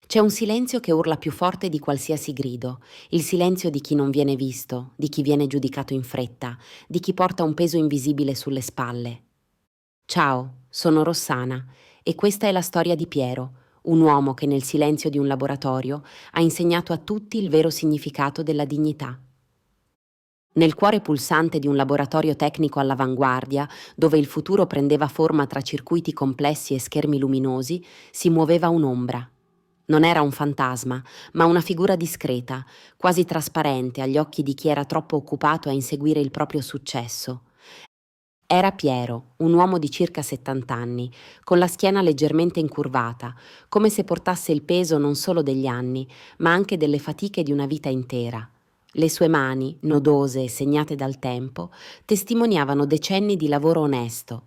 C'è un silenzio che urla più forte di qualsiasi grido, il silenzio di chi non viene visto, di chi viene giudicato in fretta, di chi porta un peso invisibile sulle spalle. Ciao, sono Rossana e questa è la storia di Piero, un uomo che nel silenzio di un laboratorio ha insegnato a tutti il vero significato della dignità. Nel cuore pulsante di un laboratorio tecnico all'avanguardia, dove il futuro prendeva forma tra circuiti complessi e schermi luminosi, si muoveva un'ombra. Non era un fantasma, ma una figura discreta, quasi trasparente agli occhi di chi era troppo occupato a inseguire il proprio successo. Era Piero, un uomo di circa 70 anni, con la schiena leggermente incurvata, come se portasse il peso non solo degli anni, ma anche delle fatiche di una vita intera. Le sue mani, nodose e segnate dal tempo, testimoniavano decenni di lavoro onesto.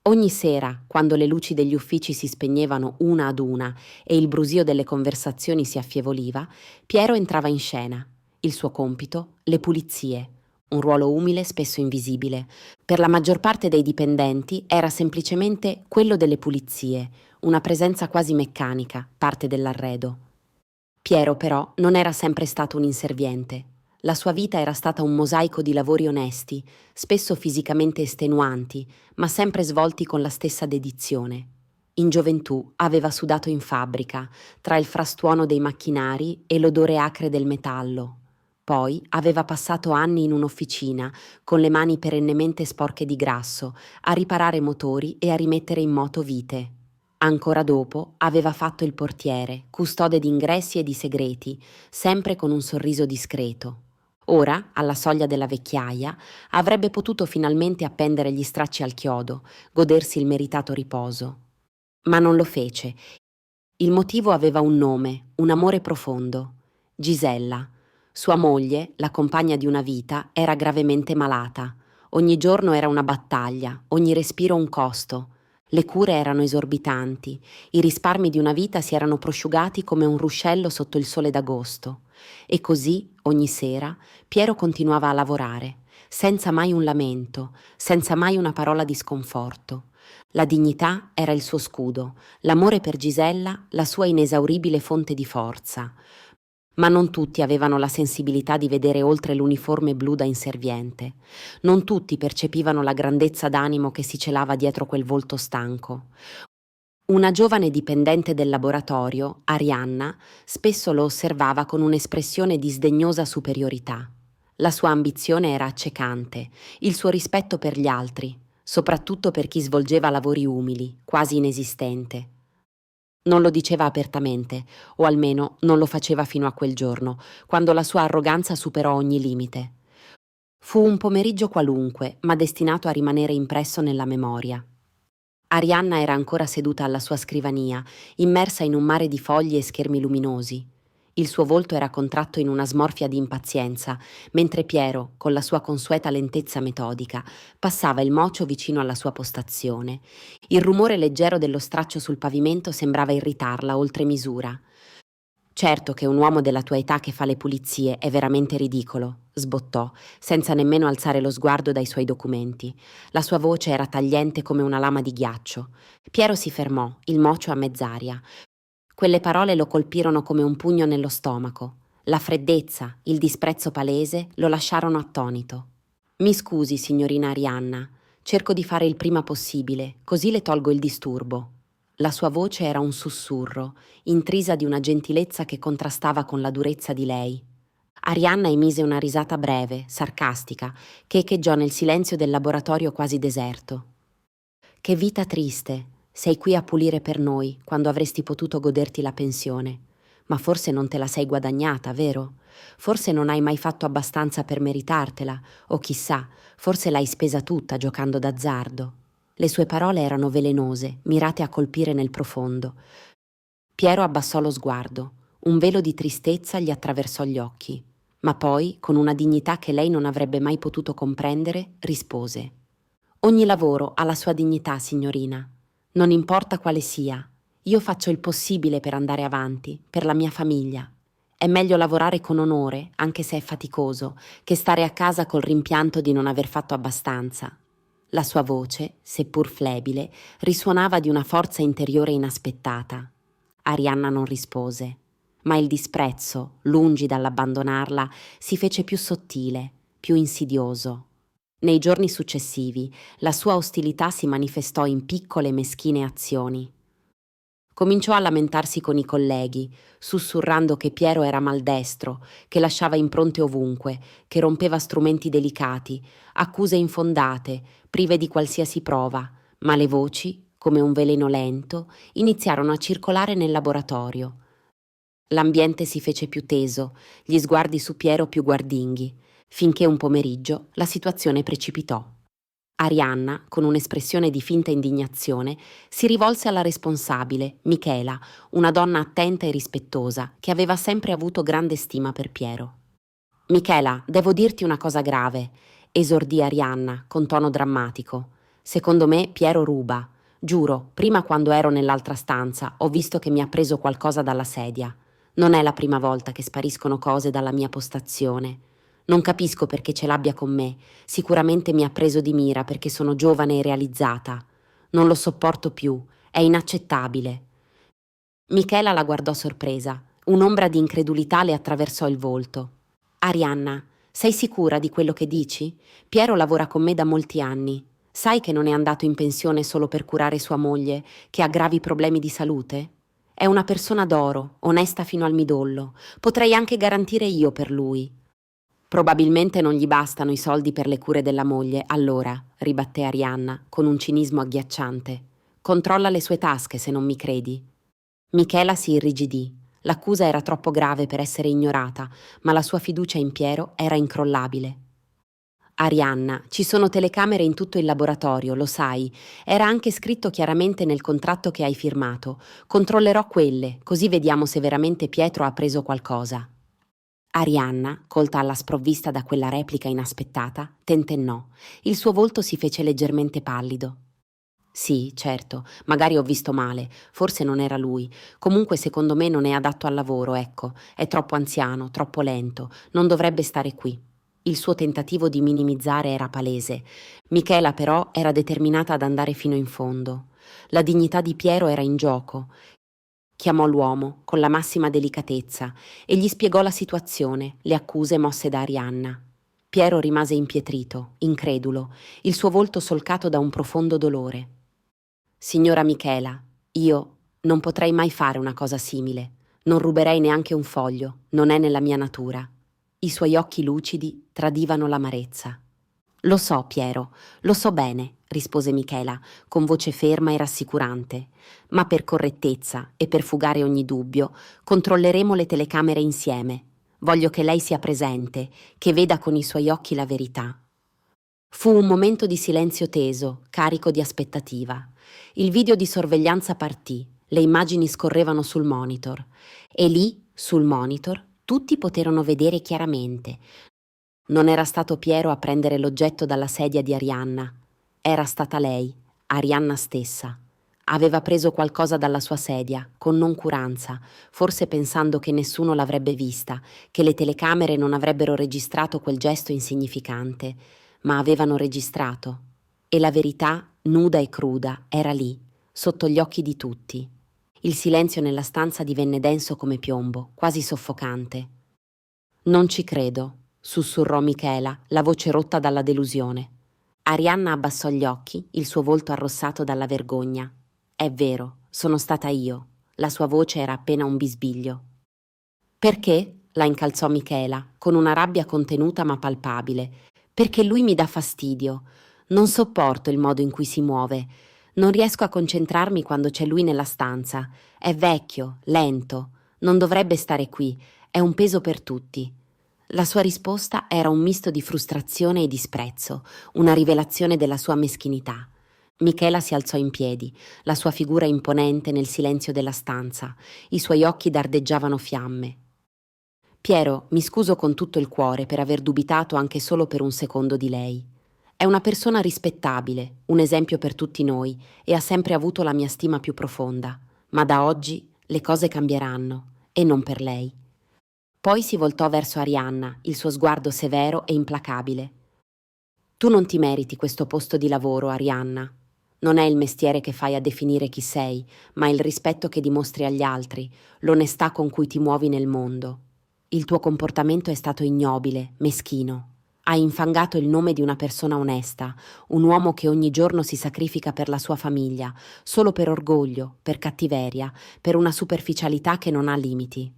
Ogni sera, quando le luci degli uffici si spegnevano una ad una e il brusio delle conversazioni si affievoluva, Piero entrava in scena. Il suo compito, le pulizie. Un ruolo umile, spesso invisibile. Per la maggior parte dei dipendenti era semplicemente quello delle pulizie, una presenza quasi meccanica, parte dell'arredo. Piero però non era sempre stato un inserviente. La sua vita era stata un mosaico di lavori onesti, spesso fisicamente estenuanti, ma sempre svolti con la stessa dedizione. In gioventù aveva sudato in fabbrica, tra il frastuono dei macchinari e l'odore acre del metallo. Poi aveva passato anni in un'officina, con le mani perennemente sporche di grasso, a riparare motori e a rimettere in moto vite. Ancora dopo aveva fatto il portiere, custode di ingressi e di segreti, sempre con un sorriso discreto. Ora, alla soglia della vecchiaia, avrebbe potuto finalmente appendere gli stracci al chiodo, godersi il meritato riposo. Ma non lo fece. Il motivo aveva un nome, un amore profondo. Gisella. Sua moglie, la compagna di una vita, era gravemente malata. Ogni giorno era una battaglia, ogni respiro un costo. Le cure erano esorbitanti, i risparmi di una vita si erano prosciugati come un ruscello sotto il sole d'agosto. E così, ogni sera, Piero continuava a lavorare, senza mai un lamento, senza mai una parola di sconforto. La dignità era il suo scudo, l'amore per Gisella la sua inesauribile fonte di forza. Ma non tutti avevano la sensibilità di vedere oltre l'uniforme blu da inserviente. Non tutti percepivano la grandezza d'animo che si celava dietro quel volto stanco. Una giovane dipendente del laboratorio, Arianna, spesso lo osservava con un'espressione di sdegnosa superiorità. La sua ambizione era accecante, il suo rispetto per gli altri, soprattutto per chi svolgeva lavori umili, quasi inesistente. Non lo diceva apertamente, o almeno non lo faceva fino a quel giorno, quando la sua arroganza superò ogni limite. Fu un pomeriggio qualunque, ma destinato a rimanere impresso nella memoria. Arianna era ancora seduta alla sua scrivania, immersa in un mare di fogli e schermi luminosi. Il suo volto era contratto in una smorfia di impazienza, mentre Piero, con la sua consueta lentezza metodica, passava il mocio vicino alla sua postazione. Il rumore leggero dello straccio sul pavimento sembrava irritarla oltre misura. Certo che un uomo della tua età che fa le pulizie è veramente ridicolo, sbottò, senza nemmeno alzare lo sguardo dai suoi documenti. La sua voce era tagliente come una lama di ghiaccio. Piero si fermò, il mocio a mezz'aria. Quelle parole lo colpirono come un pugno nello stomaco. La freddezza, il disprezzo palese lo lasciarono attonito. Mi scusi, signorina Arianna. Cerco di fare il prima possibile, così le tolgo il disturbo. La sua voce era un sussurro, intrisa di una gentilezza che contrastava con la durezza di lei. Arianna emise una risata breve, sarcastica, che echeggiò nel silenzio del laboratorio quasi deserto. Che vita triste! Sei qui a pulire per noi, quando avresti potuto goderti la pensione. Ma forse non te la sei guadagnata, vero? Forse non hai mai fatto abbastanza per meritartela, o chissà, forse l'hai spesa tutta giocando d'azzardo. Le sue parole erano velenose, mirate a colpire nel profondo. Piero abbassò lo sguardo. Un velo di tristezza gli attraversò gli occhi. Ma poi, con una dignità che lei non avrebbe mai potuto comprendere, rispose: Ogni lavoro ha la sua dignità, signorina. Non importa quale sia. Io faccio il possibile per andare avanti, per la mia famiglia. È meglio lavorare con onore, anche se è faticoso, che stare a casa col rimpianto di non aver fatto abbastanza. La sua voce, seppur flebile, risuonava di una forza interiore inaspettata. Arianna non rispose, ma il disprezzo, lungi dall'abbandonarla, si fece più sottile, più insidioso. Nei giorni successivi, la sua ostilità si manifestò in piccole e meschine azioni. Cominciò a lamentarsi con i colleghi, sussurrando che Piero era maldestro, che lasciava impronte ovunque, che rompeva strumenti delicati, accuse infondate, prive di qualsiasi prova, ma le voci, come un veleno lento, iniziarono a circolare nel laboratorio. L'ambiente si fece più teso, gli sguardi su Piero più guardinghi, finché un pomeriggio la situazione precipitò. Arianna, con un'espressione di finta indignazione, si rivolse alla responsabile, Michela, una donna attenta e rispettosa, che aveva sempre avuto grande stima per Piero. «Michela, devo dirti una cosa grave», esordì Arianna, con tono drammatico. «Secondo me Piero ruba. Giuro, prima quando ero nell'altra stanza ho visto che mi ha preso qualcosa dalla sedia. Non è la prima volta che spariscono cose dalla mia postazione. Non capisco perché ce l'abbia con me. Sicuramente mi ha preso di mira perché sono giovane e realizzata. Non lo sopporto più. È inaccettabile». Michela la guardò sorpresa. Un'ombra di incredulità le attraversò il volto. «Arianna, sei sicura di quello che dici? Piero lavora con me da molti anni. Sai che non è andato in pensione solo per curare sua moglie, che ha gravi problemi di salute? È una persona d'oro, onesta fino al midollo. Potrei anche garantire io per lui». «Probabilmente non gli bastano i soldi per le cure della moglie, allora», ribatté Arianna, con un cinismo agghiacciante. «Controlla le sue tasche se non mi credi». Michela si irrigidì. L'accusa era troppo grave per essere ignorata, ma la sua fiducia in Piero era incrollabile. «Arianna, ci sono telecamere in tutto il laboratorio, lo sai. Era anche scritto chiaramente nel contratto che hai firmato. Controllerò quelle, così vediamo se veramente Pietro ha preso qualcosa». Arianna, colta alla sprovvista da quella replica inaspettata, tentennò. Il suo volto si fece leggermente pallido. «Sì, certo, magari ho visto male, forse non era lui. Comunque secondo me non è adatto al lavoro, ecco, è troppo anziano, troppo lento, non dovrebbe stare qui». Il suo tentativo di minimizzare era palese. Michela però era determinata ad andare fino in fondo. La dignità di Piero era in gioco. Chiamò l'uomo con la massima delicatezza e gli spiegò la situazione, le accuse mosse da Arianna. Piero rimase impietrito, incredulo, il suo volto solcato da un profondo dolore. «Signora Michela, io non potrei mai fare una cosa simile. Non ruberei neanche un foglio, non è nella mia natura». I suoi occhi lucidi tradivano l'amarezza. «Lo so, Piero, lo so bene», rispose Michela, con voce ferma e rassicurante. «Ma per correttezza e per fugare ogni dubbio, controlleremo le telecamere insieme. Voglio che lei sia presente, che veda con i suoi occhi la verità». Fu un momento di silenzio teso, carico di aspettativa. Il video di sorveglianza partì, le immagini scorrevano sul monitor e lì, sul monitor, tutti poterono vedere chiaramente. Non era stato Piero a prendere l'oggetto dalla sedia di Arianna. Era stata lei, Arianna stessa. Aveva preso qualcosa dalla sua sedia, con noncuranza, forse pensando che nessuno l'avrebbe vista, che le telecamere non avrebbero registrato quel gesto insignificante, ma avevano registrato. E la verità, nuda e cruda, era lì, sotto gli occhi di tutti. Il silenzio nella stanza divenne denso come piombo, quasi soffocante. «Non ci credo», sussurrò Michela, la voce rotta dalla delusione. Arianna abbassò gli occhi, il suo volto arrossato dalla vergogna. «È vero, sono stata io». La sua voce era appena un bisbiglio. «Perché?» la incalzò Michela, con una rabbia contenuta ma palpabile. «Perché lui mi dà fastidio. Non sopporto il modo in cui si muove. Non riesco a concentrarmi quando c'è lui nella stanza. È vecchio, lento. Non dovrebbe stare qui. È un peso per tutti». La sua risposta era un misto di frustrazione e disprezzo, una rivelazione della sua meschinità. Michela si alzò in piedi, la sua figura imponente nel silenzio della stanza, i suoi occhi dardeggiavano fiamme. «Piero, mi scuso con tutto il cuore per aver dubitato anche solo per un secondo di lei. È una persona rispettabile, un esempio per tutti noi e ha sempre avuto la mia stima più profonda, ma da oggi le cose cambieranno, e non per lei». Poi si voltò verso Arianna, il suo sguardo severo e implacabile. «Tu non ti meriti questo posto di lavoro, Arianna. Non è il mestiere che fai a definire chi sei, ma il rispetto che dimostri agli altri, l'onestà con cui ti muovi nel mondo. Il tuo comportamento è stato ignobile, meschino. Hai infangato il nome di una persona onesta, un uomo che ogni giorno si sacrifica per la sua famiglia, solo per orgoglio, per cattiveria, per una superficialità che non ha limiti.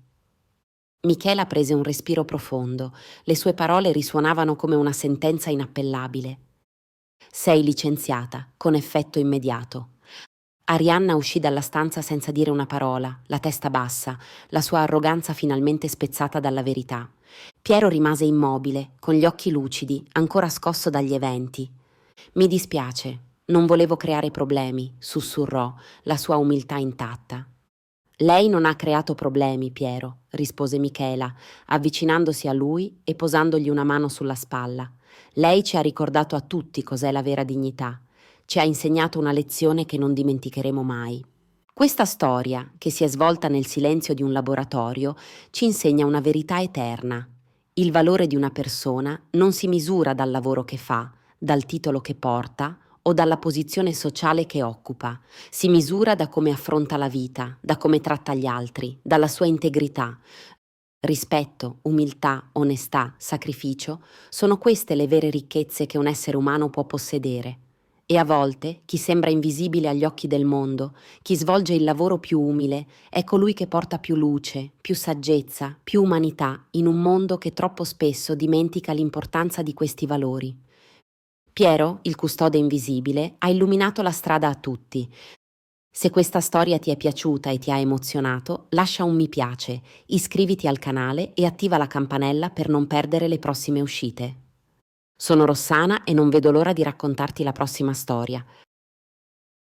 Michela prese un respiro profondo, le sue parole risuonavano come una sentenza inappellabile. Sei licenziata, con effetto immediato. Arianna uscì dalla stanza senza dire una parola, la testa bassa, la sua arroganza finalmente spezzata dalla verità. Piero rimase immobile, con gli occhi lucidi, ancora scosso dagli eventi. Mi dispiace, non volevo creare problemi, sussurrò, la sua umiltà intatta. Lei non ha creato problemi, Piero, rispose Michela, avvicinandosi a lui e posandogli una mano sulla spalla. Lei ci ha ricordato a tutti cos'è la vera dignità. Ci ha insegnato una lezione che non dimenticheremo mai. Questa storia, che si è svolta nel silenzio di un laboratorio, ci insegna una verità eterna. Il valore di una persona non si misura dal lavoro che fa, dal titolo che porta o dalla posizione sociale che occupa. Si misura da come affronta la vita, da come tratta gli altri, dalla sua integrità. Rispetto, umiltà, onestà, sacrificio sono queste le vere ricchezze che un essere umano può possedere. E a volte chi sembra invisibile agli occhi del mondo, chi svolge il lavoro più umile, è colui che porta più luce, più saggezza, più umanità in un mondo che troppo spesso dimentica l'importanza di questi valori. Piero, il custode invisibile, ha illuminato la strada a tutti. Se questa storia ti è piaciuta e ti ha emozionato, lascia un mi piace, iscriviti al canale e attiva la campanella per non perdere le prossime uscite. Sono Rossana e non vedo l'ora di raccontarti la prossima storia.